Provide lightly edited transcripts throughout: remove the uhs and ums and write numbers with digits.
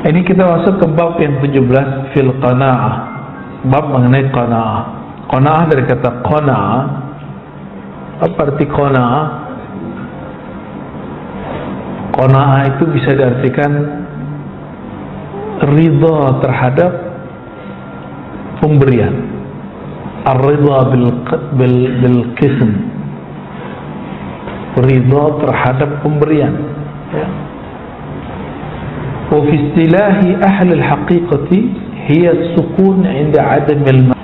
Ini kita masuk ke bab yang 17, fil qanaah. Bab mengenai qanaah. Qanaah dari kata qanaah. Apa arti qanaah? Qanaah itu bisa diartikan ridha terhadap pemberian. Ar-ridha bil qism. Ridha terhadap pemberian, ya. Wa fi istilahi ahli al-haqiqati hiya sukun 'inda 'adam al-ma'.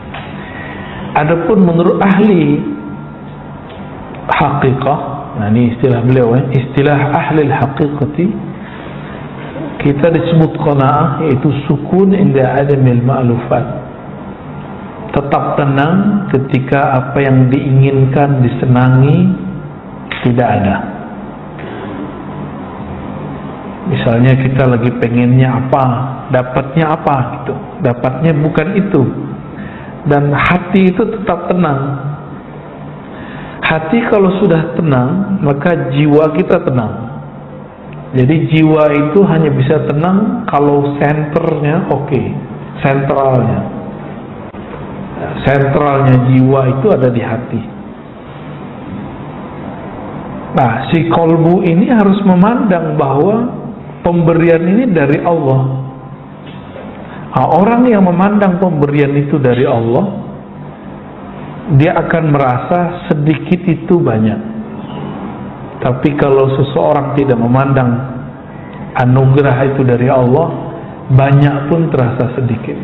Adapun menurut ahli haqiqah, nah ini istilah beliau, istilah ahli al-haqiqati, kita disebut qanaah yaitu sukun 'inda 'adam al-ma'lufat. Tetap tenang ketika apa yang diinginkan, disenangi tidak ada. Misalnya kita lagi pengennya apa, dapatnya apa gitu. Dapatnya bukan itu. Dan hati itu tetap tenang. Hati kalau sudah tenang, maka jiwa kita tenang. Jadi jiwa itu hanya bisa tenang kalau senternya oke, sentralnya. Sentralnya jiwa itu ada di hati. Nah, si kolbu ini harus memandang bahwa pemberian ini dari Allah. Nah, orang yang memandang pemberian itu dari Allah, dia akan merasa sedikit itu banyak. Tapi kalau seseorang tidak memandang anugerah itu dari Allah, banyak pun terasa sedikit.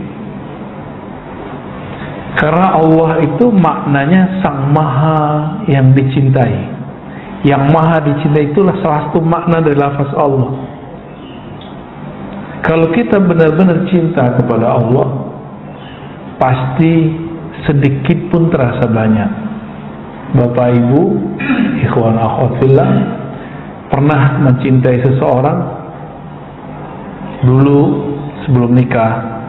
Karena Allah itu maknanya Sang Maha yang dicintai. Yang Maha dicintai itulah salah satu makna dari lafaz Allah. Kalau kita benar-benar cinta kepada Allah, pasti sedikit pun terasa banyak. Bapak Ibu, ikhwan akhwat fillah, pernah mencintai seseorang dulu sebelum nikah,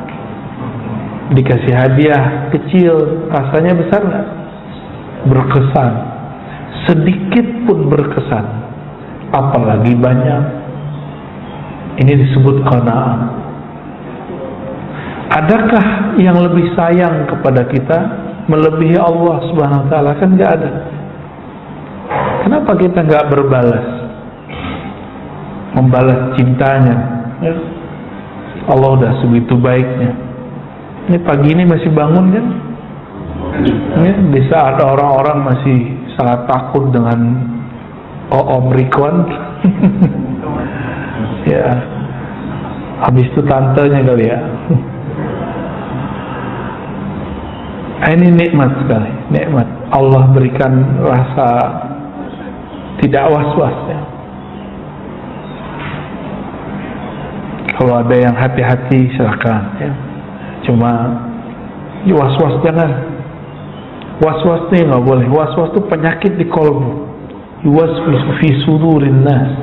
dikasih hadiah kecil, rasanya besar nggak? Berkesan. Sedikit pun berkesan, apalagi banyak. Ini disebut qanaah. Adakah yang lebih sayang kepada kita melebihi Allah Subhanahu wa taala? Kan nggak ada. Kenapa kita nggak berbalas, membalas cintanya, ya? Allah udah segitu baiknya. Ini pagi ini masih bangun kan? Ya, di saat orang-orang masih sangat takut dengan Omikron. Ya, habis itu tantenya kali ya. Ini nikmat sekali, nikmat Allah berikan rasa tidak was-was, ya. Kalau ada yang hati-hati silakan, ya. Cuma was-was jangan. Was-was itu nggak boleh. Was-was itu penyakit di kolbu. Yuwaswisu fi sudurin nas.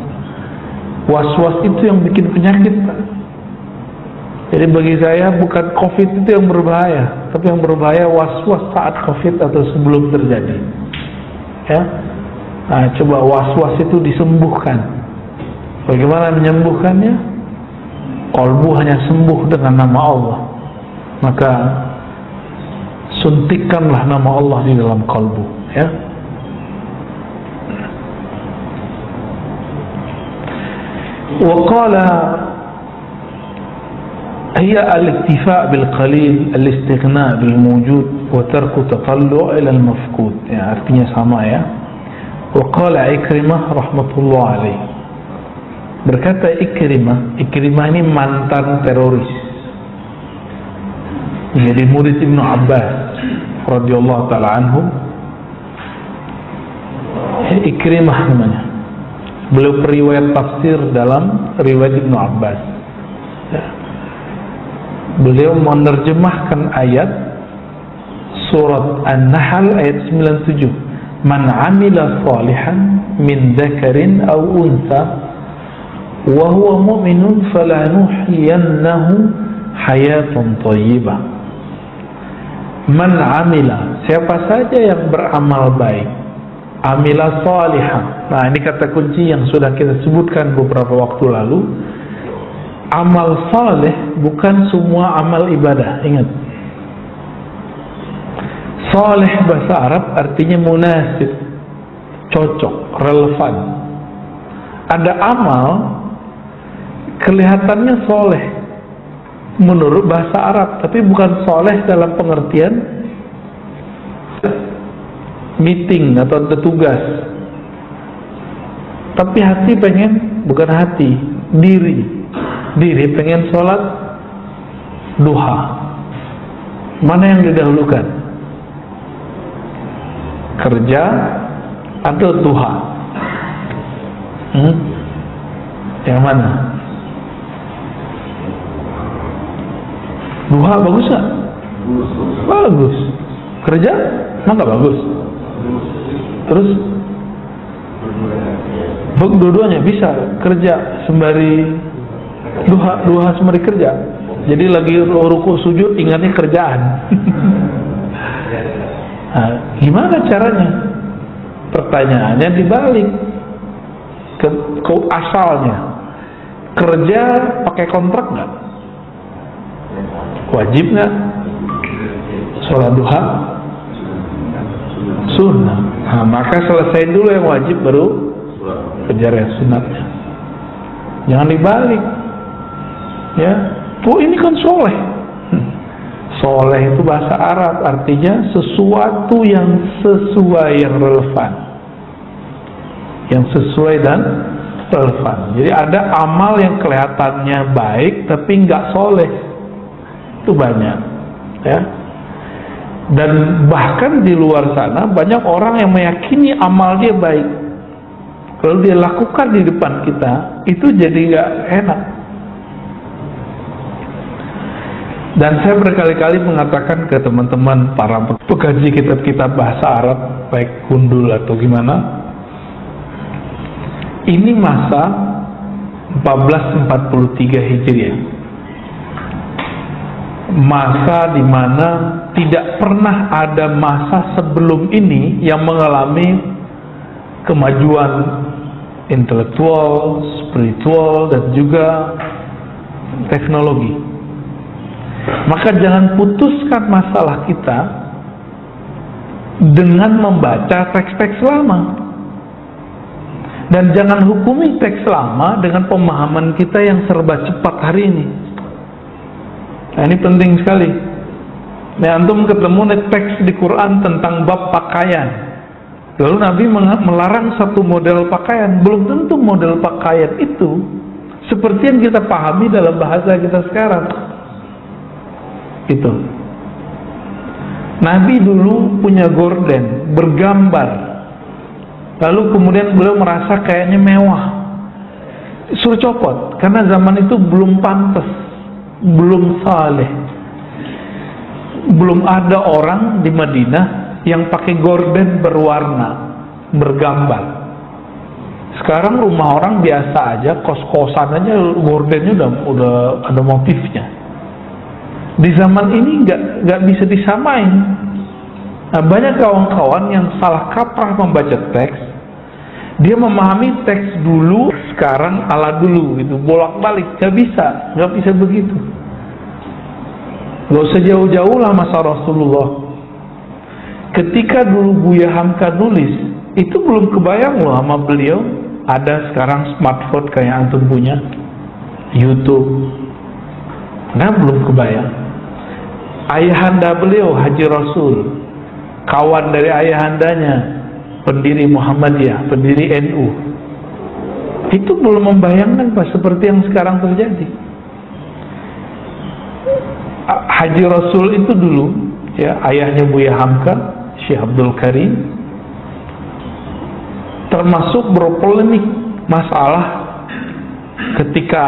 Was-was itu yang bikin penyakit, Pak. Jadi bagi saya bukan COVID itu yang berbahaya, tapi yang berbahaya was-was saat COVID atau sebelum terjadi. Ya, nah, coba was-was itu disembuhkan. Bagaimana menyembuhkannya? Kolbu hanya sembuh dengan nama Allah. Maka suntikkanlah nama Allah di dalam kolbu, ya. وقال هي الاكتفاء بالقليل الاستغناء بالموجود وترك تطلع إلى المفقود, ya, artinya sama, ya. وقال Ikrimah rahmatullah alaih, berkata Ikrimah ini mantan teroris, jadi murid Ibnu Abbas radhiyallahu taala anhu. Ikrimah namanya. Beliau periwayat tafsir dalam riwayat Ibnu Abbas. Beliau menerjemahkan ayat surat An-Nahl ayat 97. Man amila salihan min dzakarin aw untha wa huwa mu'minun falanuhyiyannahu hayatan thayyibah. Man amila, siapa saja yang beramal baik, amila salihah. Nah, ini kata kunci yang sudah kita sebutkan beberapa waktu lalu. amal saleh bukan semua amal ibadah. Ingat, saleh bahasa Arab artinya munasib, cocok, relevan. Ada amal kelihatannya soleh menurut bahasa Arab, tapi bukan soleh dalam pengertian meeting atau tugas. Tapi hati pengen, bukan hati, diri pengen sholat duha. Mana yang didahulukan? Kerja atau duha? Yang mana? Duha bagus gak? Bagus. Kerja? Maka bagus. Terus dua-duanya bisa kerja sembari duha sembari kerja. Jadi lagi ruku sujud ingatnya kerjaan. Nah, gimana caranya? Pertanyaannya dibalik ke asalnya. Kerja pakai kontrak nggak? Wajib nggak? Sholat duha sunnah. Nah, maka selesai dulu yang wajib baru kejar yang sunatnya. Jangan dibalik. Ya, ini kan soleh. Soleh itu bahasa Arab artinya sesuatu yang sesuai, yang relevan, yang sesuai dan relevan. Jadi ada amal yang kelihatannya baik tapi nggak soleh, itu banyak, ya. Dan bahkan di luar sana banyak orang yang meyakini amal dia baik, kalau dia lakukan di depan kita itu jadi nggak enak. Dan saya berkali-kali mengatakan ke teman-teman para pengkaji kitab-kitab bahasa Arab, baik gundul atau gimana, ini masa 1443 Hijriah, masa dimana tidak pernah ada masa sebelum ini yang mengalami kemajuan intelektual, spiritual, dan juga teknologi. Maka jangan putuskan masalah kita dengan membaca teks-teks lama, dan jangan hukumi teks lama dengan pemahaman kita yang serba cepat hari ini. Nah, ini penting sekali. Nah, antum ketemu teks di Quran tentang bab pakaian, lalu Nabi melarang satu model pakaian. Belum tentu model pakaian itu seperti yang kita pahami dalam bahasa kita sekarang. Itu Nabi dulu punya gorden bergambar, lalu kemudian beliau merasa kayaknya mewah, suruh copot karena zaman itu belum pantas, belum saleh, belum ada orang di Madinah yang pakai gorden berwarna, bergambar. Sekarang rumah orang biasa aja, kos-kosan aja gordennya udah ada motifnya. Di zaman ini nggak bisa disamain. Nah, banyak kawan-kawan yang salah kaprah membaca teks. Dia memahami teks dulu, sekarang ala dulu, gitu, bolak-balik. Nggak bisa begitu. Nggak usah jauh-jauh lah masa Rasulullah. Ketika dulu Buya Hamka nulis, itu belum kebayang loh sama beliau ada sekarang smartphone kayak antum punya, YouTube. Nah, belum kebayang. Ayahanda beliau Haji Rasul, kawan dari ayahandanya, pendiri Muhammadiyah, pendiri NU, itu belum membayangkan Pak seperti yang sekarang terjadi. Haji Rasul itu dulu, ya, ayahnya Buya Hamka, Syekh Abdul Karim, termasuk berpolemik masalah ketika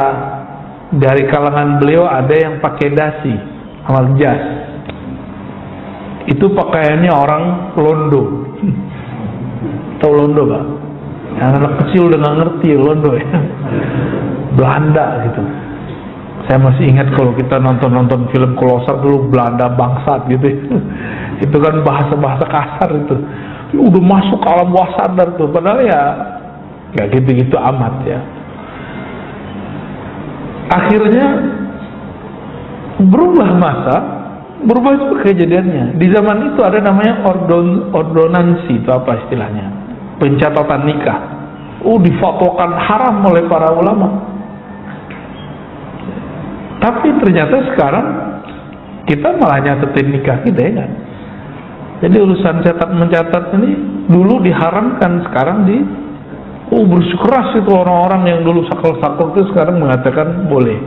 dari kalangan beliau ada yang pakai dasi, amal jas. Itu pakaiannya orang Londo. Tahu Londo, Pak? Yang anak kecil udah nggak ngerti Londo, ya. Belanda gitu. Saya masih ingat kalau kita nonton film Kolosar dulu, Belanda bangsat gitu. Itu kan bahasa-bahasa kasar itu. Udah masuk ke alam bawah sadar tuh. Padahal ya nggak gitu-gitu amat, ya. Akhirnya berubah masa, berubah juga kejadiannya. Di zaman itu ada namanya ordonansi, itu apa istilahnya? Pencatatan nikah. Difatwakan haram oleh para ulama. Tapi ternyata sekarang kita malah nyatetin nikah kita, ya kan? Jadi urusan mencatat ini dulu diharamkan, sekarang bersikeras itu orang-orang yang dulu sakral-sakral itu sekarang mengatakan boleh,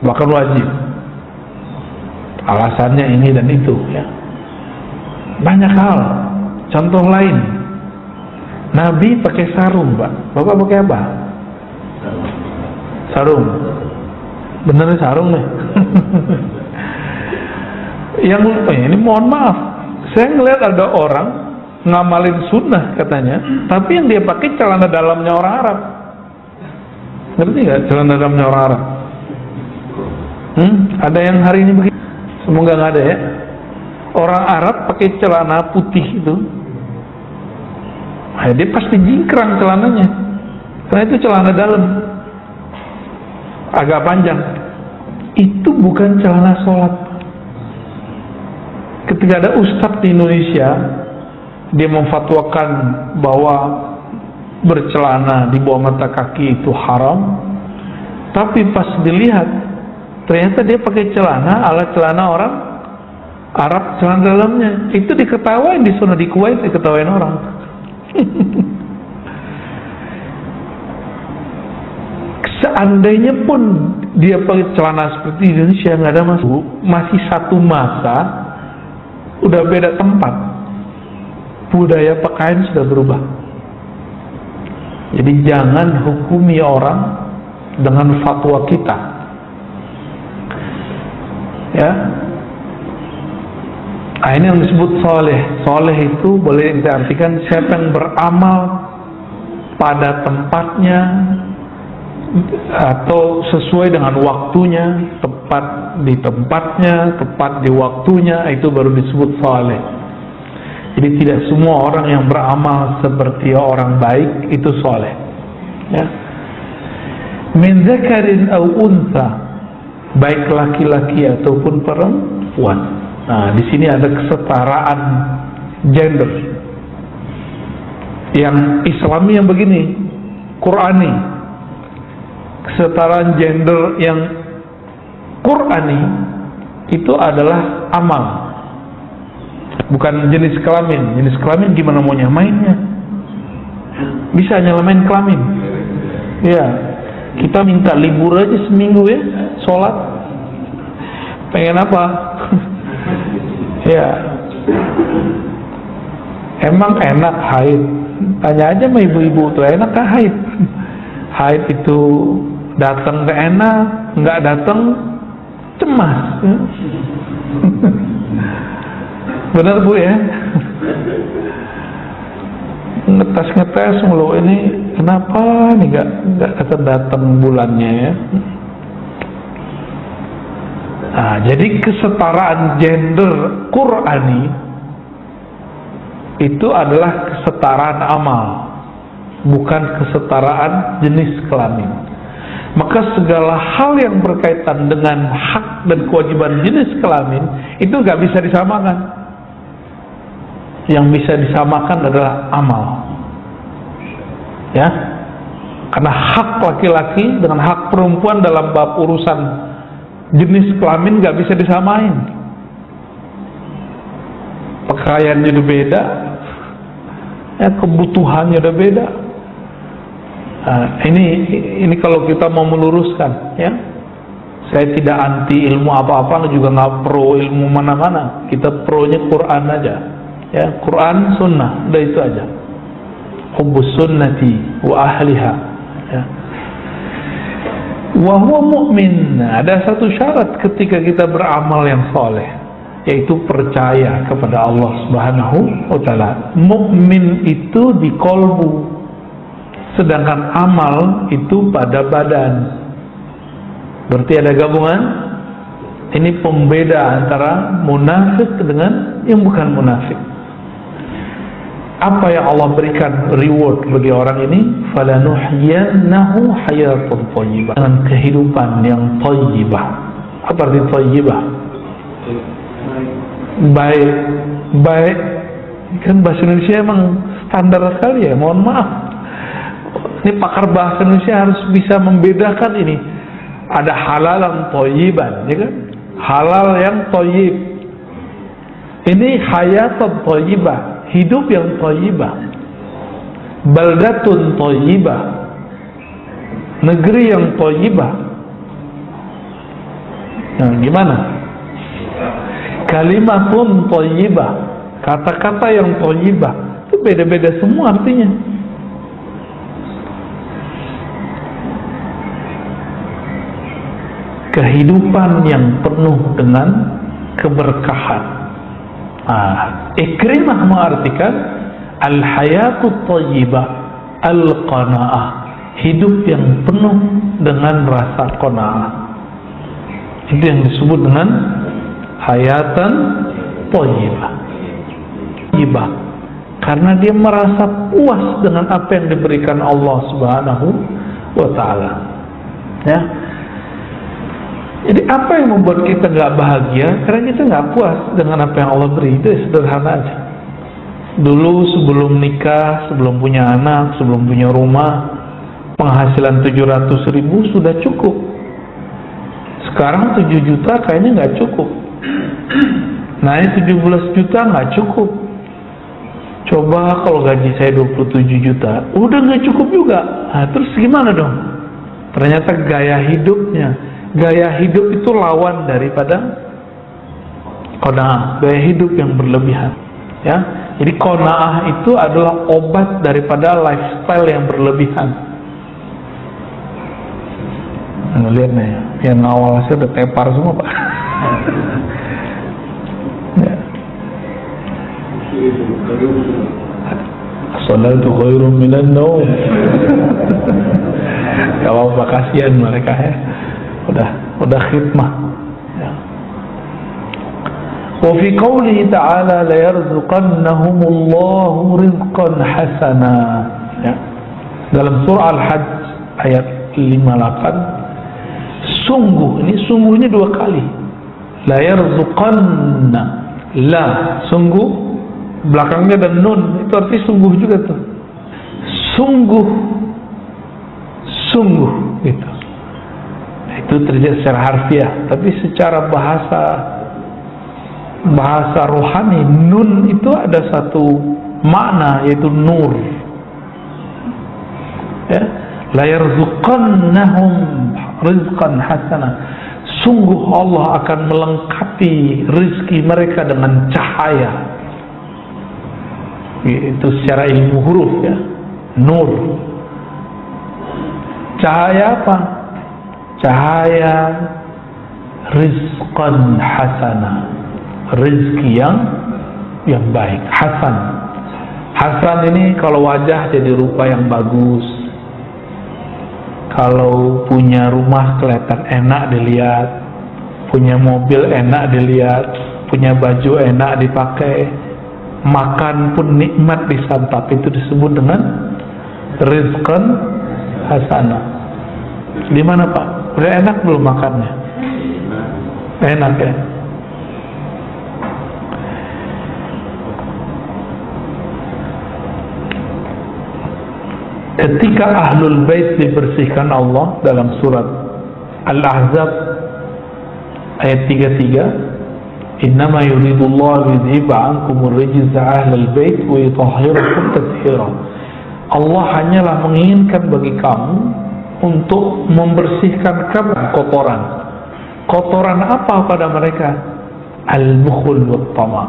bahkan wajib. Alasannya ini dan itu, ya. Banyak hal. Contoh lain, Nabi pakai sarung, Pak. Bapak pakai apa? Sarung. Bener sarung nih. Ini mohon maaf, saya ngeliat ada orang ngamalin sunnah katanya, tapi yang dia pakai celana dalamnya orang Arab. Ngerti nggak celana dalamnya orang Arab? Ada yang hari ini begitu? Semoga nggak ada, ya. Orang Arab pakai celana putih itu, dia pasti jingkrang celananya, karena itu celana dalam, agak panjang. Itu bukan celana sholat. Ketika ada ustadz di Indonesia, dia memfatwakan bahwa bercelana di bawah mata kaki itu haram, tapi pas dilihat ternyata dia pakai celana ala celana orang Arab, celana dalamnya. Itu diketawain di sana, di Kuwait diketawain orang. Seandainya pun dia pakai celana seperti Indonesia, nggak ada masalah. Masih satu masa, udah beda tempat, budaya pakaian sudah berubah. Jadi jangan hukumi orang dengan fatwa kita, ya. Nah, ini yang disebut soleh. Soleh itu boleh kita artikan siapa yang beramal pada tempatnya atau sesuai dengan waktunya, tepat di tempatnya, tepat di waktunya, itu baru disebut soleh. Jadi tidak semua orang yang beramal seperti orang baik itu soleh, ya. Min zakarin au unsa, baik laki-laki ataupun perempuan. Nah, di sini ada kesetaraan gender yang Islami, yang begini, Qurani. Kesetaraan gender yang Qurani itu adalah amal, bukan jenis kelamin. Jenis kelamin gimana mau nyamainnya? Bisa nyamain kelamin? Ya, kita minta libur aja seminggu, ya, sholat. Pengen apa? Ya, emang enak haid? Tanya aja sama ibu-ibu tuh, enak kah haid? Haid itu datang gak enak, nggak datang cemas. Benar Bu, ya? Ngetes mulu, ini kenapa nih nggak datang bulannya, ya? Nah, jadi kesetaraan gender Qurani itu adalah kesetaraan amal, bukan kesetaraan jenis kelamin. Maka segala hal yang berkaitan dengan hak dan kewajiban jenis kelamin itu nggak bisa disamakan. Yang bisa disamakan adalah amal, ya. Karena hak laki-laki dengan hak perempuan dalam bab urusan jenis kelamin nggak bisa disamain. Pakaiannya udah beda, ya, kebutuhannya udah beda. Nah, ini kalau kita mau meluruskan, ya, saya tidak anti ilmu apa-apa, juga nggak pro ilmu mana-mana. Kita pro-nya Quran aja, ya, Quran, Sunnah, udah itu aja. Hubbus sunnati wa ahliha, ya. Wa huwa mu'min. Ada satu syarat ketika kita beramal yang soleh, yaitu percaya kepada Allah Subhanahu wa ta'ala. Mukmin itu di kolbu, sedangkan amal itu pada badan. Berarti ada gabungan. Ini pembeda antara munafik dengan yang bukan munafik. Apa yang Allah berikan reward bagi orang ini? Falanuhyiyannahu hayatan thayyibah, dengan kehidupan yang thayyibah. Apa arti thayyibah? Baik, baik. Kan bahasa Indonesia emang standar sekali ya. Mohon maaf. Ini pakar bahasa Indonesia harus bisa membedakan ini. Ada halalan thayyiban, ya kan? Halal yang thayyib. Ini hayatan thayyibah, hidup yang thayyibah. Baldatun thayyibah, negeri yang thayyibah. Nah, gimana? Kalimatun thayyibah, kata-kata yang thayyibah. Itu beda-beda semua artinya. Kehidupan yang penuh dengan keberkahan. Ikrimah mengartikan al-hayatut thayyibah al-qanaah, hidup yang penuh dengan rasa qanaah. Itu yang disebut dengan hayatan thayyibah. Thayyibah karena dia merasa puas dengan apa yang diberikan Allah Subhanahu wa ta'ala. Ya. Jadi apa yang membuat kita nggak bahagia? Karena kita nggak puas dengan apa yang Allah beri. Itu sederhana aja. Dulu sebelum nikah, sebelum punya anak, sebelum punya rumah, penghasilan 700.000 sudah cukup. Sekarang 7 juta kayaknya nggak cukup. Nah ini 17 juta nggak cukup. Coba kalau gaji saya 27 juta, udah nggak cukup juga. Nah, terus gimana dong? Ternyata gaya hidupnya. Gaya hidup itu lawan daripada qanaah, gaya hidup yang berlebihan. Ya, jadi qanaah itu adalah obat daripada lifestyle yang berlebihan. Nah, lihat nih, yang awal saya udah tepar semua Pak. Ya. As-salatu khairun minan naum. Kalau kasihan mereka ya. Udah khidmah. Ya. Wa fi qoulihi ta'ala la yarzuqannahumullahu rizqan hasana. Ya. Dalam surah Al-Hajj ayat 58, sungguh, ini sungguhnya 2 kali. La yarzuqanna, la, sungguh, belakangnya ada nun, itu arti sungguh juga tuh. Sungguh gitu. Itu terjadi secara harfiah, tapi secara bahasa rohani, nun itu ada satu makna, yaitu nur. Ya, la yarzuqannahum rizqan hasana. Sungguh Allah akan melengkapi rizki mereka dengan cahaya. Itu secara ilmu huruf ya, nur. Cahaya apa? Cahaya rizqan hasana, rizki yang baik. Hasan ini kalau wajah jadi rupa yang bagus, kalau punya rumah kelihatan enak dilihat, punya mobil enak dilihat, punya baju enak dipakai, makan pun nikmat disantap. Itu disebut dengan rizqan hasana. Di mana Pak? Udah enak belum makannya? Enak ya? Ketika Ahlul Bait dibersihkan Allah dalam surat Al-Ahzab ayat 33, innama yuridullahu yudhiba ankumur rijza ahlal bait wa yutahhirakum tathira. Allah hanyalah menginginkan bagi kamu untuk membersihkan kamu kotoran. Kotoran apa pada mereka? Al-bukhul wa tama.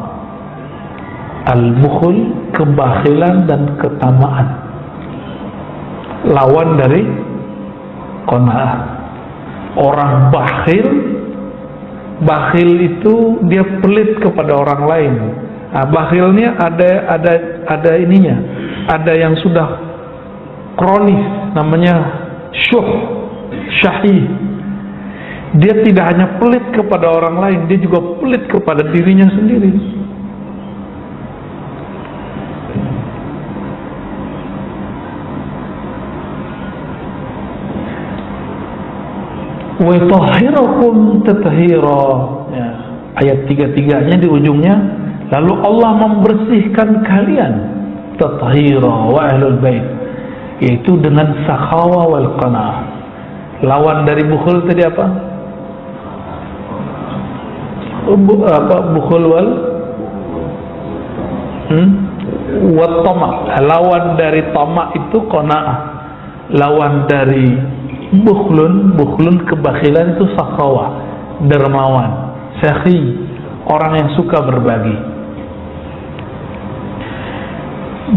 Al-bukhul, kebakhilan dan ketamaan. Lawan dari qanaah. Orang bakhil itu dia pelit kepada orang lain. Nah, bakhilnya ada ininya. Ada yang sudah kronis, namanya syahih. Dia tidak hanya pelit kepada orang lain, dia juga pelit kepada dirinya sendiri. wa yutahhirukum tathira. Ya, ayat 3-3-nya di ujungnya, lalu Allah membersihkan kalian, tathira wa ahlul bait, yaitu dengan sakhawa wal qanaah. Lawan dari bukhul tadi apa? Bukhul wal wat tama. Lawan dari tama itu qanaah. Lawan dari bukhlun kebakhilan itu sakhawa, dermawan, sakhi, orang yang suka berbagi.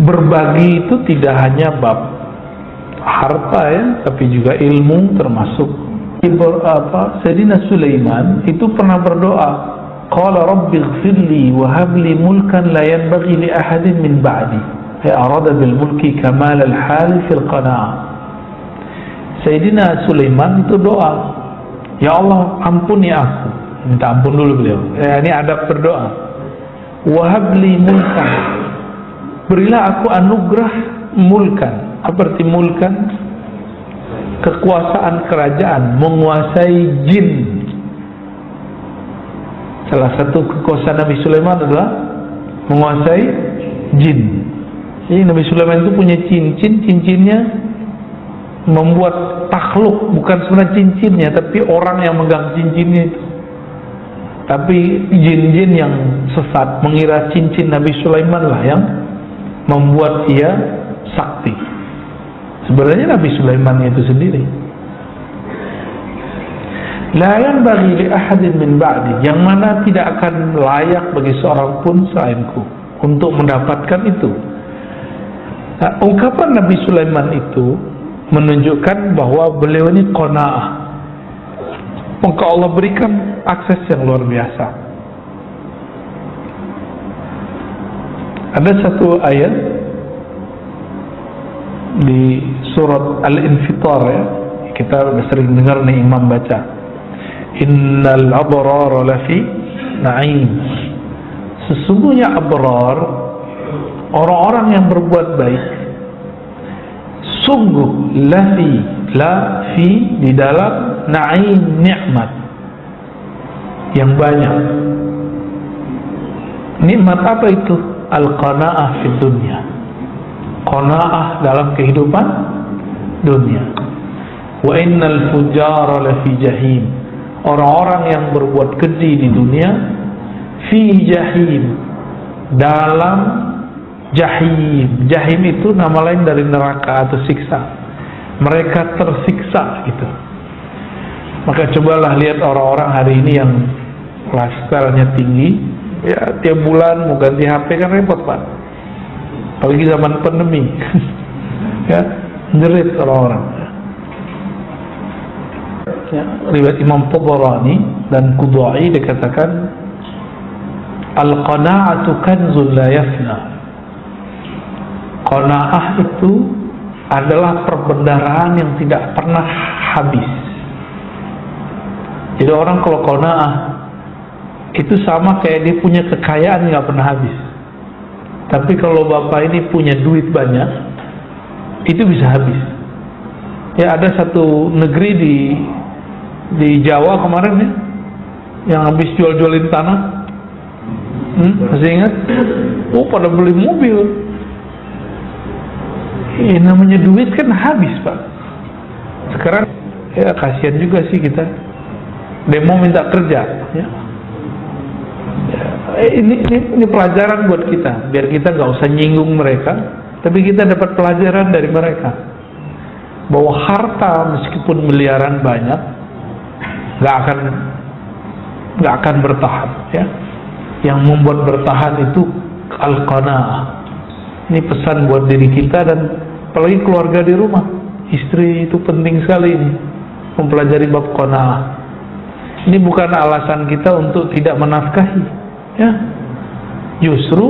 Berbagi itu tidak hanya bab harta ya, tapi juga ilmu termasuk. Sayyidina Sulaiman itu pernah berdoa, qala rabbi ighfirli wa habli mulkan la yanbaghi li ahadin min ba'di. Ay arada bil mulki kamal al hal fil qanaah. Sayyidina Sulaiman itu doa, ya Allah ampuni aku, minta ampun dulu beliau. Ini adab berdoa. Wa habli mulkan, berilah aku anugerah mulkan. Apa arti mulkan? Kekuasaan kerajaan, menguasai jin. Salah satu kekuasaan Nabi Sulaiman adalah menguasai jin. Jadi Nabi Sulaiman itu punya cincinnya membuat takhluk, bukan sebenarnya cincinnya, tapi orang yang megang cincinnya itu. Tapi jin-jin yang sesat mengira cincin Nabi Sulaiman lah yang membuat dia sakti. Sebenarnya Nabi Sulaiman itu sendiri. La yanbaghi li ahadin min ba'di, yang mana tidak akan layak bagi seorang pun selainku untuk mendapatkan itu. Nah, ungkapan Nabi Sulaiman itu menunjukkan bahwa beliau ini qanaah. Maka Allah berikan akses yang luar biasa. Ada satu ayat di surat Al-Infitar ya, kita sudah sering dengar nih imam baca, innal abrara lafi na'im. Sesungguhnya abrar, orang-orang yang berbuat baik, sungguh lafi di dalam na'im, nikmat yang banyak. Nikmat apa itu? Al-qanaah fid dunya, qanaah dalam kehidupan dunia. Wa innal fujara lafi jahim, orang-orang yang berbuat keji di dunia, fi jahim, dalam jahim. Jahim itu nama lain dari neraka atau siksa. Mereka tersiksa gitu. Maka cobalah lihat orang-orang hari ini yang lifestyle-nya tinggi, ya tiap bulan mau ganti HP kan repot Pak. Apalagi zaman pandemi. Ya, jerit orang-orang. Ya, riwayat Imam Tabarani dan Qudai dikatakan al-qana'atu kanzun la yafna. Qanaah itu adalah perbendaharaan yang tidak pernah habis. Jadi orang kalau qanaah itu sama kayak dia punya kekayaan nggak pernah habis. Tapi kalau bapak ini punya duit banyak, itu bisa habis. Ya, ada satu negeri di Jawa kemarin ya, yang habis jual-jualin tanah. Masih ingat? Oh, pada beli mobil. Namanya duit kan habis Pak. Sekarang ya kasihan juga sih kita. Demo minta kerja ya. Ini pelajaran buat kita, biar kita nggak usah nyinggung mereka, tapi kita dapat pelajaran dari mereka bahwa harta meskipun miliaran banyak nggak akan bertahan ya. Yang membuat bertahan itu al-qanaah. Ini pesan buat diri kita dan apalagi keluarga di rumah, istri itu penting sekali ini mempelajari bab qanaah. Ini bukan alasan kita untuk tidak menafkahi ya. Justru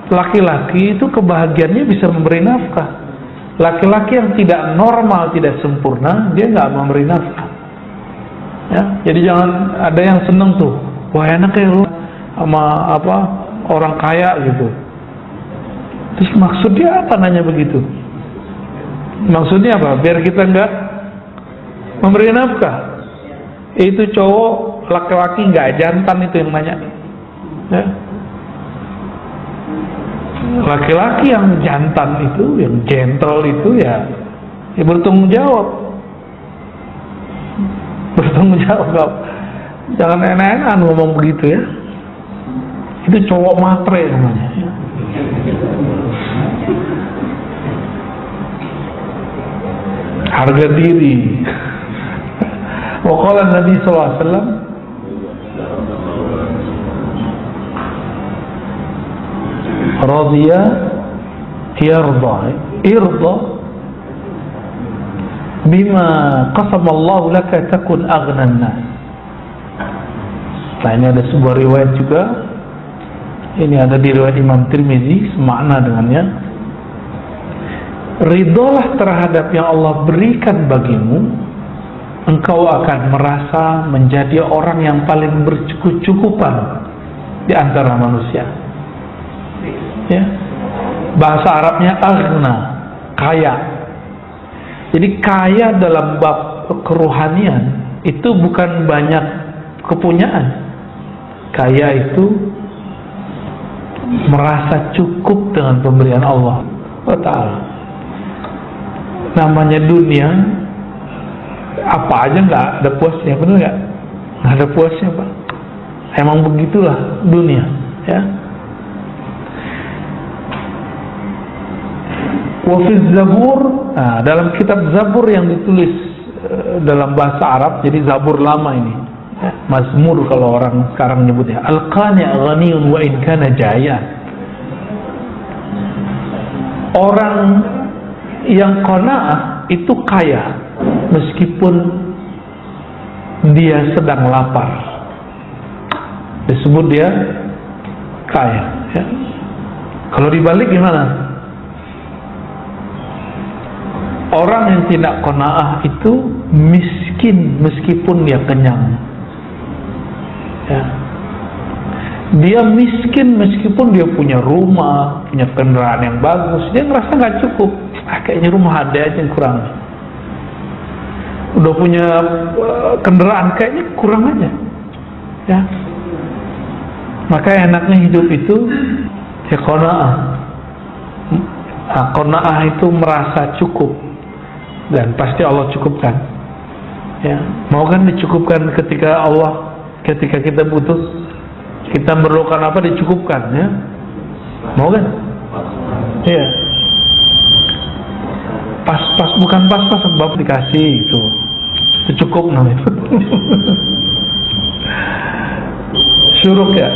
laki-laki itu kebahagiaannya bisa memberi nafkah. Laki-laki yang tidak normal, tidak sempurna, dia nggak memberi nafkah ya. Jadi jangan ada yang seneng tuh, wah enak ya lu sama apa orang kaya gitu. Terus maksudnya apa nanya begitu? Maksudnya apa? Biar kita nggak memberi nafkah. Itu cowok laki-laki nggak jantan itu yang nanya. Ya. Laki-laki yang jantan itu, yang gentle itu ya bertanggung jawab. Bertanggung jawab. Jangan enak-enakan ngomong begitu ya. Itu cowok matre namanya. Harga diri. Waqala Nabi sallallahu alaihi wasallam, radiya yarda, irda bima qasama Allah laka takun aghna an-nas. Nah, ini ada sebuah riwayat juga. Ini ada di riwayat Imam Tirmizi, semakna dengannya. Ridolah terhadap yang Allah berikan bagimu, engkau akan merasa menjadi orang yang paling bercukupan di antara manusia. Ya. Bahasa Arabnya aghna, kaya. Jadi kaya dalam bab kerohanian itu bukan banyak kepunyaan. Kaya itu merasa cukup dengan pemberian Allah Ta'ala. Namanya dunia, apa aja nggak ada puasnya, benar nggak? Nggak ada puasnya, Pak. Emang begitulah dunia, ya. Wafiz Zabur, nah, dalam kitab Zabur yang ditulis dalam bahasa Arab, jadi Zabur lama ini, ya, Mazmur kalau orang sekarang nyebutnya. Al-Qani' ghaniyun wa in kana jaya. Orang yang qanaah itu kaya meskipun dia sedang lapar, disebut dia kaya, ya. Kalau dibalik gimana? Orang yang tidak qanaah itu miskin meskipun dia kenyang, ya. Dia miskin meskipun dia punya rumah, punya kendaraan yang bagus, dia ngerasa nggak cukup. Kayaknya rumah ada aja yang kurang. Udah punya kendaraan, kayaknya kurang aja, ya. Maka enaknya hidup itu ya qanaah. Nah, qanaah itu merasa cukup, dan pasti Allah cukupkan, ya. Mau kan dicukupkan ketika kita butuh, kita memerlukan apa, dicukupkan, ya. Mau kan? Iya. Pas-pas, bukan pas-pas, sebab dikasih itu cukup namanya. Syuruk, ya.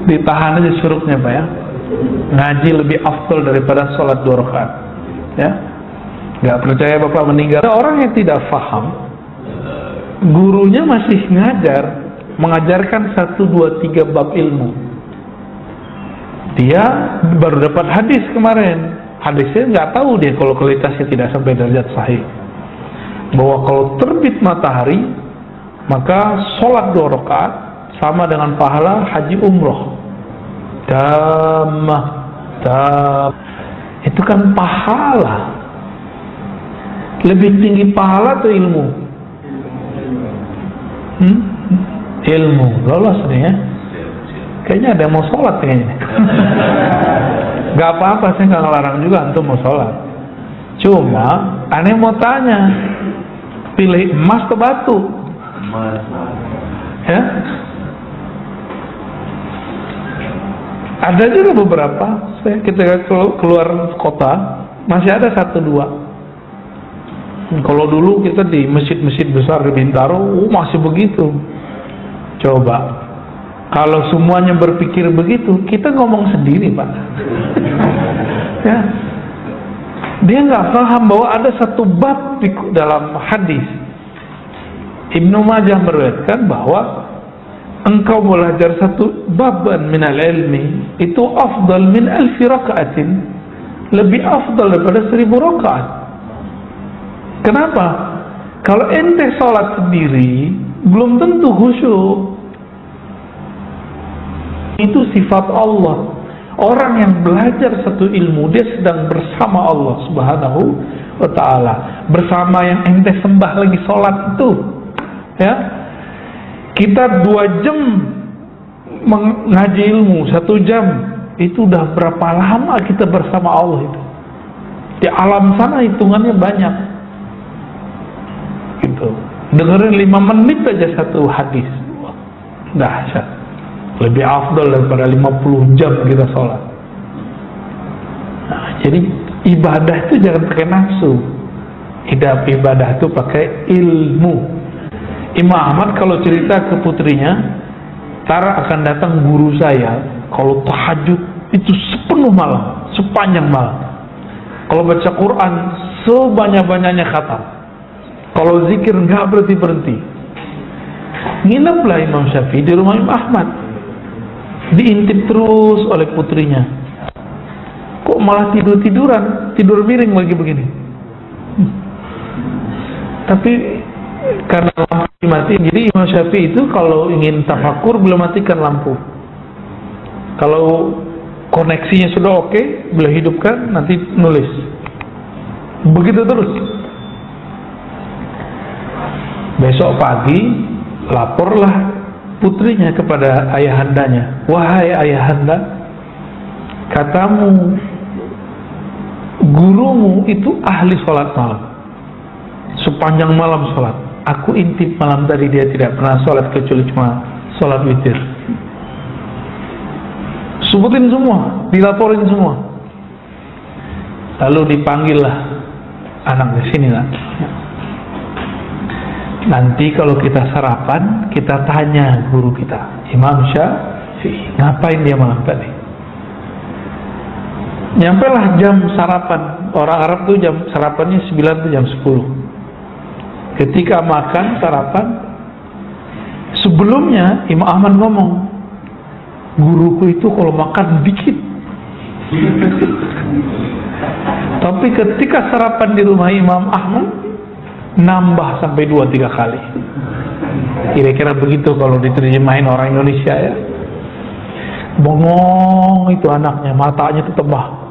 Ditahan aja syuruknya, Pak, ya. Ngaji lebih afdal daripada sholat 2 rakaat, ya. Nggak percaya Bapak meninggal. Orang yang tidak faham, gurunya masih mengajarkan 1, 2, 3 bab ilmu. Dia baru dapat hadis kemarin. Hadisnya nggak tahu dia kalau kualitasnya tidak sampai derajat sahih. Bahwa kalau terbit matahari, maka sholat 2 rakaat sama dengan pahala haji umroh. Itu kan pahala. Lebih tinggi pahala atau ilmu? Ilmu. Lolos nih, ya. Kayaknya ada yang mau sholat kayaknya. Gak apa-apa, saya gak ngelarang juga antum mau sholat. Cuma aneh mau tanya, pilih emas atau batu? Ya. Ada juga beberapa, kita keluar kota masih ada 1, 2. Kalau dulu kita di masjid-masjid besar di Bintaro, masih begitu. Coba kalau semuanya berpikir begitu, kita ngomong sendiri, Pak. Ya. Dia nggak paham bahwa ada 1 bab di dalam hadis. Ibnu Majah meriwayatkan bahwa engkau belajar 1 baban minal ilmi itu afdal min 1000 rakaatin, lebih afdal daripada 1000 rakaat. Kenapa? Kalau ente sholat sendiri belum tentu khusyuk. Itu sifat Allah. Orang yang belajar 1 ilmu, dia sedang bersama Allah Subhanahu wa ta'ala, bersama yang ente sembah lagi sholat itu, ya. Kita 2 jam mengaji ilmu, 1 jam, itu udah berapa lama kita bersama Allah itu. Di alam sana hitungannya banyak, gitu. Dengerin 5 menit aja satu hadis, dahsyat. Lebih afdal daripada 50 jam kita sholat. Nah, jadi ibadah itu jangan pakai nafsu. Ibadah itu pakai ilmu. Imam Ahmad kalau cerita ke putrinya, Tara akan datang guru saya kalau tahajud itu sepenuh malam, sepanjang malam. Kalau baca Quran sebanyak-banyaknya khatam. Kalau zikir nggak berhenti-berhenti. Ngineplah Imam Syafi'i di rumah Imam Ahmad. Diintip terus oleh putrinya. Kok malah tidur-tiduran, tidur miring lagi begini. Tapi karena lampu dimati, jadi Imam Syafi'i itu kalau ingin tafakur belum matikan lampu. Kalau koneksinya sudah oke, boleh hidupkan, nanti nulis. Begitu terus. Besok pagi laporlah putrinya kepada ayahandanya. Wahai ayahanda, katamu gurumu itu ahli sholat malam, sepanjang malam sholat. Aku intip malam tadi dia tidak pernah sholat kecuali cuma sholat witir. Sebutin semua, dilaporin semua. Lalu dipanggillah anak di sini lah. Nanti kalau kita sarapan, kita tanya guru kita, Imam Syafi'i, ngapain dia malam tadi? Nyampelah jam sarapan. Orang Arab tuh jam sarapannya 9 tuh jam 10. Ketika makan sarapan, sebelumnya Imam Ahmad ngomong, guruku itu kalau makan dikit. Tapi ketika sarapan di rumah Imam Ahmad, nambah sampai 2-3 kali. Kira-kira begitu kalau diterjemahin orang Indonesia, ya. Bongong itu anaknya, matanya itu tebah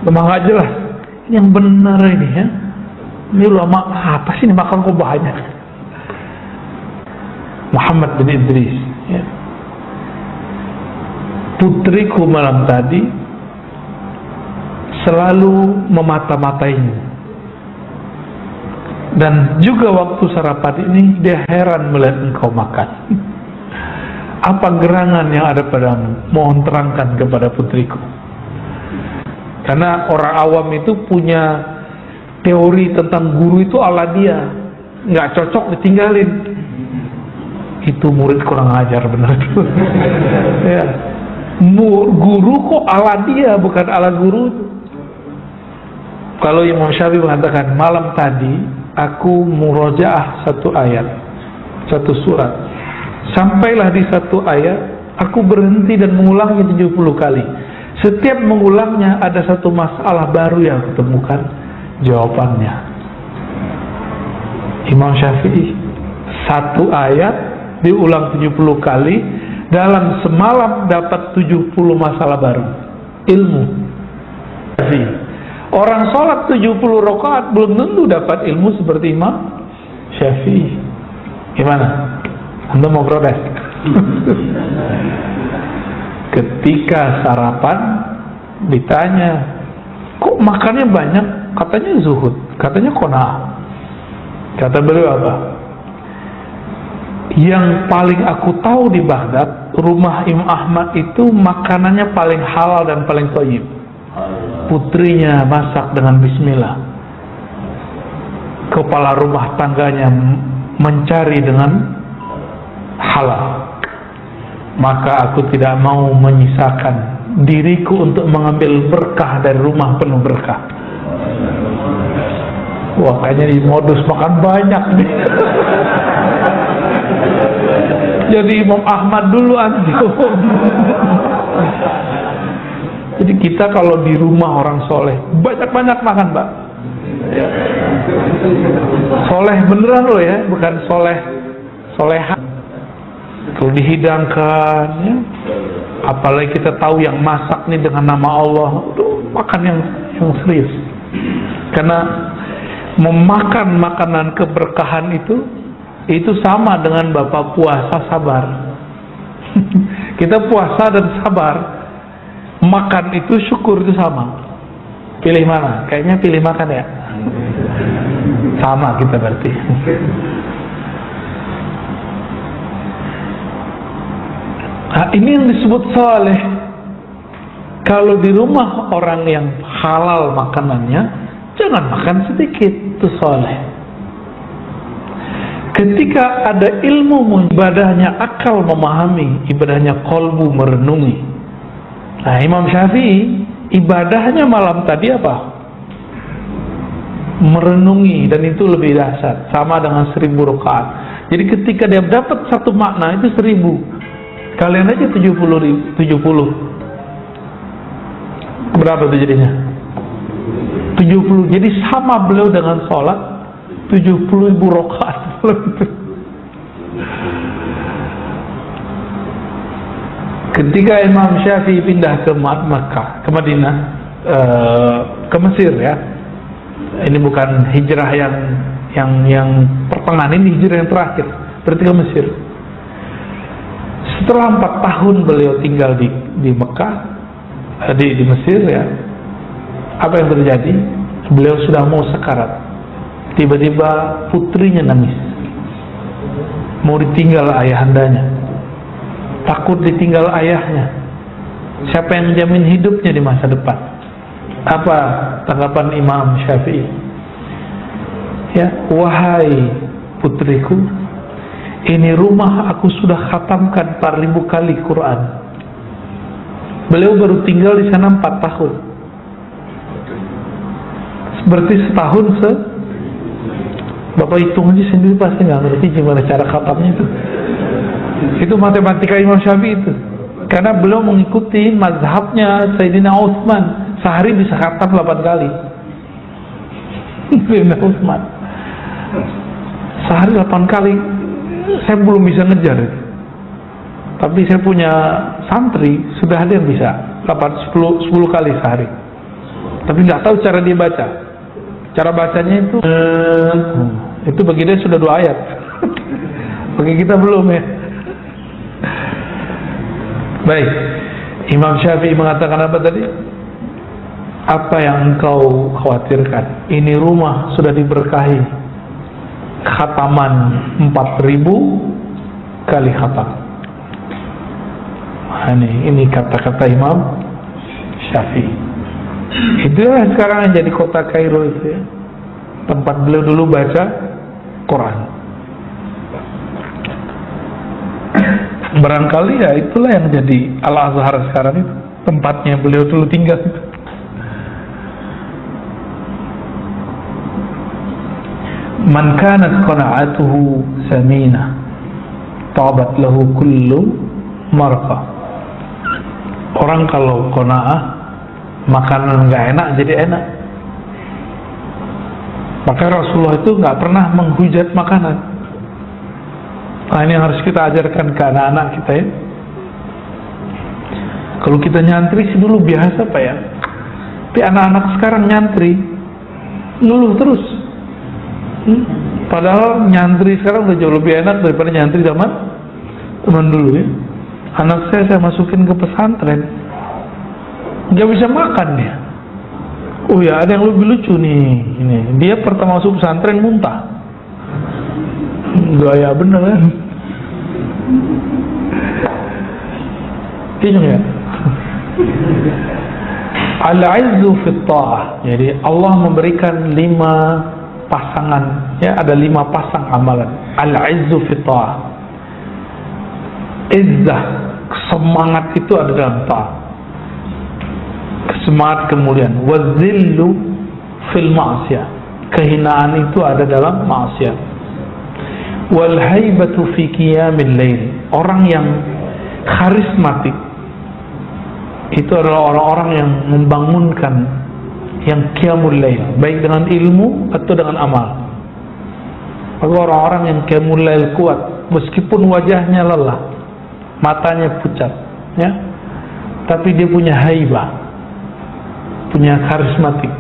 gak jelas. Ini yang benar ini, ya. Ini ulama apa sih ini makan kok banyak? Muhammad bin Idris, ya. Putriku malam tadi selalu memata-matainya. Dan juga waktu sarapan ini dia heran melihat engkau makan. Apa gerangan yang ada padamu? Mohon terangkan kepada putriku. Karena orang awam itu punya teori tentang guru itu ala dia, nggak cocok ditinggalin. Itu murid kurang ajar benar tuh. Ya. Guru kok ala dia, bukan ala guru. Kalau Imam Syafi'i mengatakan malam tadi aku murojaah 1 ayat, 1 surat. Sampailah di 1 ayat, aku berhenti dan mengulangnya 70 kali. Setiap mengulangnya ada 1 masalah baru yang aku temukan jawabannya. Imam Syafi'i 1 ayat diulang 70 kali, dalam semalam dapat 70 masalah baru ilmu. Orang sholat 70 rakaat belum tentu dapat ilmu seperti Imam Syafi'i. Gimana? Anda mau protes? Ketika sarapan ditanya, kok makannya banyak? Katanya zuhud, katanya qanaah. Kata beliau apa? Yang paling aku tahu di Baghdad, rumah Imam Ahmad itu makanannya paling halal dan paling thayyib. Putrinya masak dengan bismillah. Kepala rumah tangganya mencari dengan halal. Maka aku tidak mau menyisakan diriku untuk mengambil berkah dari rumah penuh berkah. Wah, kayaknya di modus makan banyak nih. Jadi Imam Ahmad dulu antum. Jadi kita kalau di rumah orang soleh, banyak-banyak makan, Mbak. Ya. Soleh beneran loh ya, bukan soleha. Kalau dihidangkan, ya. Apalagi kita tahu yang masak nih dengan nama Allah, itu makan yang serius. Karena memakan makanan keberkahan itu sama dengan Bapak puasa sabar. Kita puasa dan sabar, makan itu syukur itu sama. Pilih mana? Kayaknya pilih makan ya. Sama kita berarti. Nah, ini yang disebut saleh. Kalau di rumah orang yang halal makanannya, jangan makan sedikit, itu saleh. Ketika ada ilmu ibadahnya, akal memahami, ibadahnya kolbu merenungi. Nah, Imam Syafi'i ibadahnya malam tadi apa? Merenungi, dan itu lebih dahsyat, sama dengan 1000 rakaat. Jadi ketika dia dapat satu makna itu 1000. Kalian aja 70. Berapa itu jadinya? 70. Jadi sama beliau dengan sholat 70.000 rakaat. Ketika Imam Syafi'i pindah ke Makkah, ke Madinah, ke Mesir ya. Ini bukan hijrah yang pertengahan, ini hijrah yang terakhir. Berarti ke Mesir. Setelah 4 tahun beliau tinggal di Mekah, di Mesir ya, apa yang terjadi? Beliau sudah mau sekarat. Tiba-tiba putrinya nangis, mau ditinggal ayahandanya, takut ditinggal ayahnya. Siapa yang menjamin hidupnya di masa depan? Apa tanggapan Imam Syafi'i? Ya, wahai putriku, ini rumah aku sudah khatamkan 4.000 kali Quran. Beliau baru tinggal di sana 4 tahun. Berarti setahun Bapak hitung aja sendiri, pasti nggak ngerti gimana cara khatamnya itu. Itu matematika Imam Syafi'i itu. Karena beliau mengikuti mazhabnya Sayyidina Utsman. Sehari bisa khatam 8 kali. Sayyidina Utsman sehari 8 kali. Saya belum bisa ngejar itu. Tapi saya punya santri, sudah ada yang bisa 10 kali sehari. Tapi nggak tahu cara dia baca. Cara bacanya itu bagi dia sudah 2 ayat. Bagi kita belum ya. Baik, Imam Syafi'i mengatakan apa tadi? Apa yang engkau khawatirkan? Ini rumah sudah diberkahi, khataman 4.000 kali khatam. Ini kata-kata Imam Syafi'i. Itulah sekarang yang jadi kota Kairo itu ya, tempat beliau dulu baca Quran. Barangkali ya itulah yang jadi Al-Azhar sekarang itu, tempatnya beliau dulu tinggal. Man kanat qana'atuhu samina tabat lahu kullu marqa. Orang kalau qana'ah, makanan nggak enak jadi enak. Maka Rasulullah itu nggak pernah menghujat makanan. Nah, ini harus kita ajarkan ke anak-anak kita ya. Kalau kita nyantri sih dulu biasa Pak ya. Tapi anak-anak sekarang nyantri ngeluh terus. Padahal nyantri sekarang udah jauh lebih enak daripada nyantri zaman dulu ya. Anak saya masukin ke pesantren, nggak bisa makan dia. Oh ya, ada yang lebih lucu nih. Ini dia pertama masuk pesantren muntah. Gaya bener kan? Bingung ya? Al-'izzu fit ta'ah. Jadi Allah memberikan 5 pasangan ya, ada 5 pasang amalan. Al-'izzu fit ta'ah. Izzah, semangat itu ada dalam ta'ah. Semangat kemuliaan. Wazillu fil ma'siyah. Kehinaan itu ada dalam maksiat. Wal haibatu fi qiyamil lail. Orang yang karismatik itu adalah orang-orang yang membangunkan, yang qiyamul lail, baik dengan ilmu atau dengan amal. Maka orang-orang yang qiyamul lail kuat, meskipun wajahnya lelah, matanya pucat, ya, tapi dia punya haibah, punya karismatik,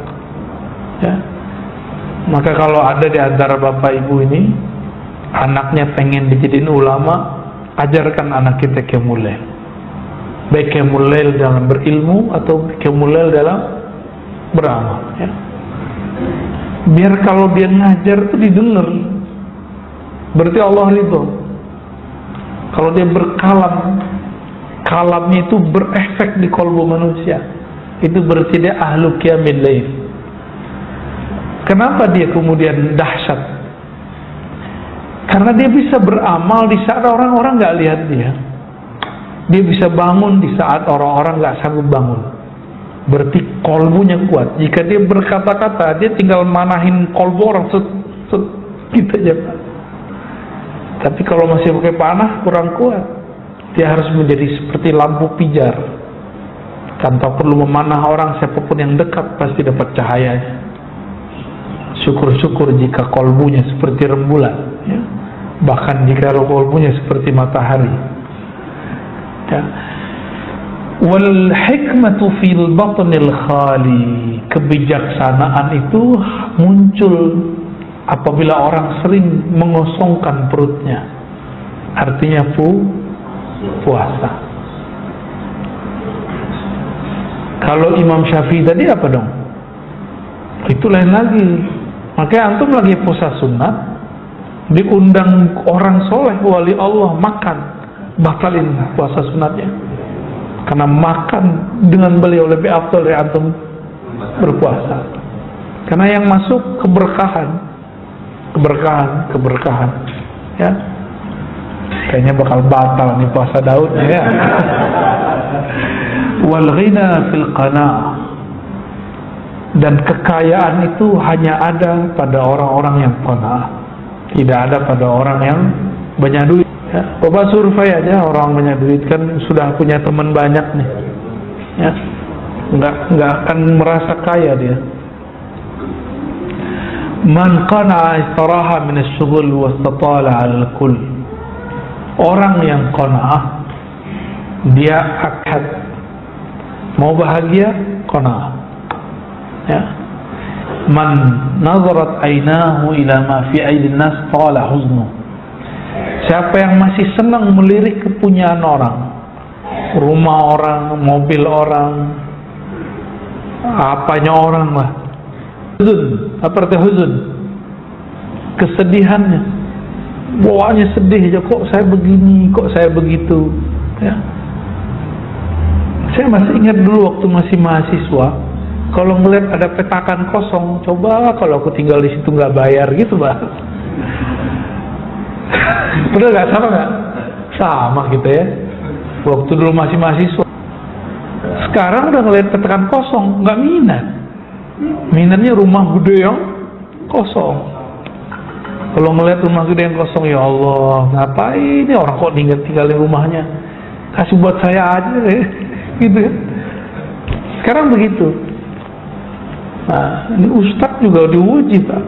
ya. Maka kalau ada di antara bapak ibu ini anaknya pengen dijadiin ulama, ajarkan anak kita qiyamul lail. Baik qiyamul lail dalam berilmu atau qiyamul lail dalam beramal, ya. Biar kalau dia ngajar itu didengar, berarti Allah ridho. Kalau dia berkalam, kalamnya itu berefek di kalbu manusia, itu berarti dia ahlu qiyamul lail. Kenapa dia kemudian dahsyat? Karena dia bisa beramal di saat orang-orang gak lihat dia. Dia bisa bangun di saat orang-orang gak sanggup bangun. Berarti kolbunya kuat. Jika dia berkata-kata, dia tinggal manahin kolbu orang gitu aja. Tapi kalau masih pakai panah, kurang kuat. Dia harus menjadi seperti lampu pijar. Tanpa perlu memanah orang, siapapun yang dekat pasti dapat cahayanya. Syukur-syukur jika kolbunya seperti rembulan, ya. Bahkan jika kolbunya seperti matahari, ya. Wal hikmatu fil batnil khali. Kebijaksanaan itu muncul apabila orang sering mengosongkan perutnya. Artinya puasa. Kalau Imam Syafi'i tadi apa dong? Itu lain lagi. Makanya antum lagi puasa sunat, diundang orang soleh wali Allah makan, batalin puasa sunatnya. Karena makan dengan beliau lebih afdal dari antum berpuasa. Karena yang masuk keberkahan, ya. Kayaknya bakal batal nih puasa Daud, ya. Wal ghina fil qana'ah. Dan kekayaan itu hanya ada pada orang-orang yang qanaah, tidak ada pada orang yang banyak duit, ya. Bapak survei aja orang banyak duit, kan sudah punya teman banyak nih, ya. Nggak akan merasa kaya dia. Man qana'a istaraha min asy-syughul wastatala 'ala al-kull. Orang yang qanaah, dia akad mau bahagia, qanaah. Ya. Man nazarat ainahu ila ma fi aidin nas tala huznu. Siapa yang masih senang melirik kepunyaan orang, rumah orang, mobil orang, apanya orang lah, huzun, apa arti huzun? Kesedihannya, bawaannya sedih aja, kok saya begini, kok saya begitu, ya. Saya masih ingat dulu waktu masih mahasiswa, kalau ngeliat ada petakan kosong, coba kalau aku tinggal di situ nggak bayar gitu, Pak. Bener nggak, sama nggak? Sama gitu ya. Waktu dulu masih mahasiswa. Sekarang udah ngeliat petakan kosong, nggak minat. Minatnya rumah gede yang kosong. Kalau ngeliat rumah gede yang kosong, ya Allah, ngapain ini orang kok tinggalin rumahnya? Kasih buat saya aja, gitu ya. Sekarang begitu. Nah, ini ustadz juga diuji, Pak.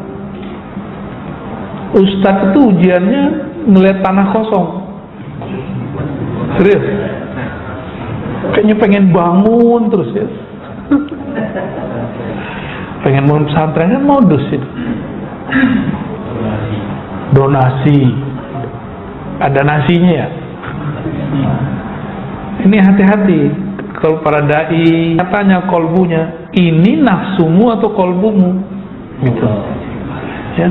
Ustadz itu ujiannya ngeliat tanah kosong. Serius. Kayaknya pengen bangun terus ya. Pengen bangun pesantren kan modus itu. Donasi. Ada nasinya ya. Ini hati-hati. Kalau para dai katanya kolbunya, ini nafsumu atau kolbumu, gitu, ya.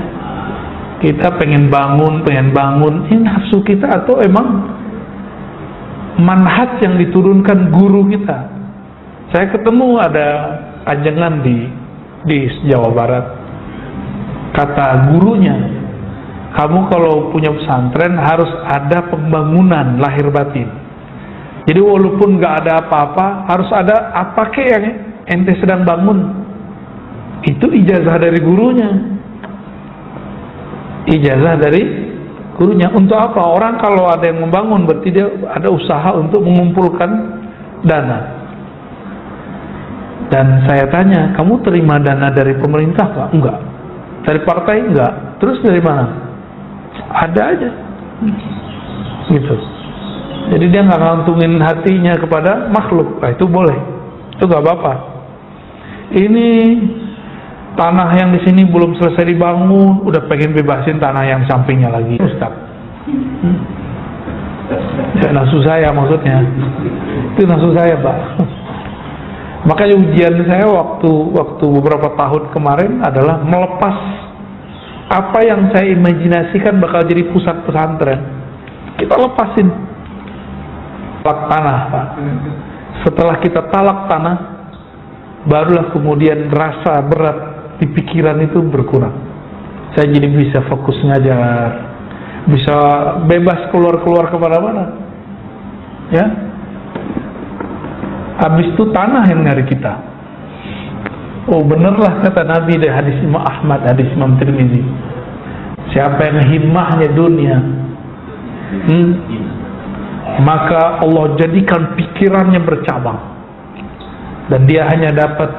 Kita pengen bangun, ini nafsu kita atau emang manhaj yang diturunkan guru kita. Saya ketemu ada ajengan di Jawa Barat, kata gurunya, kamu kalau punya pesantren harus ada pembangunan lahir batin. Jadi walaupun nggak ada apa-apa, harus ada apa kek yang ente sedang bangun. Itu ijazah dari gurunya. Ijazah dari gurunya. Untuk apa? Orang kalau ada yang membangun, berarti dia ada usaha untuk mengumpulkan dana. Dan saya tanya, kamu terima dana dari pemerintah Pak? Enggak. Dari partai? Enggak. Terus dari mana? Ada aja. Gitu. Jadi dia nggak ngantungin hatinya kepada makhluk. Nah, itu boleh, itu nggak apa-apa. Ini tanah yang di sini belum selesai dibangun, udah pengen bebasin tanah yang sampingnya lagi, Ustaz. Nafsu saya maksudnya. Itu nafsu saya, Pak. Makanya ujian saya waktu beberapa tahun kemarin adalah melepas apa yang saya imajinasikan bakal jadi pusat pesantren. Kita lepasin talak tanah, Pak. Setelah kita talak tanah, barulah kemudian rasa berat di pikiran itu berkurang. Saya jadi bisa fokus ngajar, bisa bebas keluar kemana-mana. Ya, habis itu tanah yang nyari kita. Oh benerlah kata Nabi dari hadis Imam Ahmad, hadis Imam Tirmizi. Siapa yang himmahnya dunia, maka Allah jadikan pikirannya bercabang, dan dia hanya dapat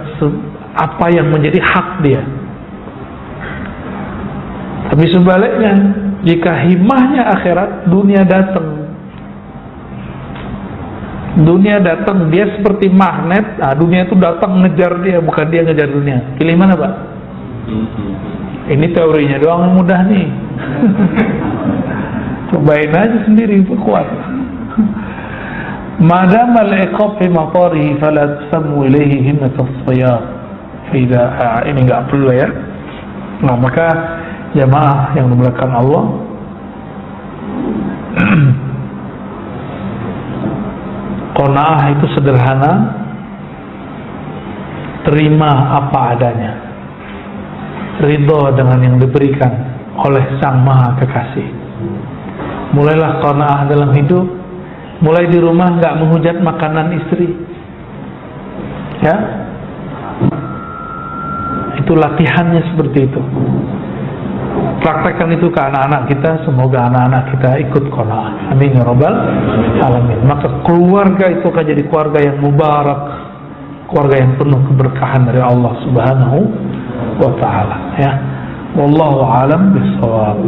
apa yang menjadi hak dia. Tapi sebaliknya, jika himmahnya akhirat, dunia datang, dia seperti magnet. Dunia itu datang ngejar dia, bukan dia ngejar dunia. Pilih mana, Pak? Ini teorinya doang yang mudah nih. Cobain aja sendiri, itu kuat. Madam al-iqab fi matarihi fala tasammu ilaihi himmat as-siyar. Ini enggak perlu ya. Nah, maka jamaah yang dimuliakan Allah, qanaah itu sederhana, terima apa adanya, ridho dengan yang diberikan oleh Sang Maha Kekasih. Mulailah qanaah dalam hidup. Mulai di rumah nggak menghujat makanan istri, ya. Itu latihannya seperti itu. Praktekkan itu ke anak-anak kita. Semoga anak-anak kita ikut qanaah. Amin ya rabbal alamin. Maka keluarga itu akan jadi keluarga yang mubarak, keluarga yang penuh keberkahan dari Allah Subhanahu wa taala, ya. Wallahu a'lam bishawab.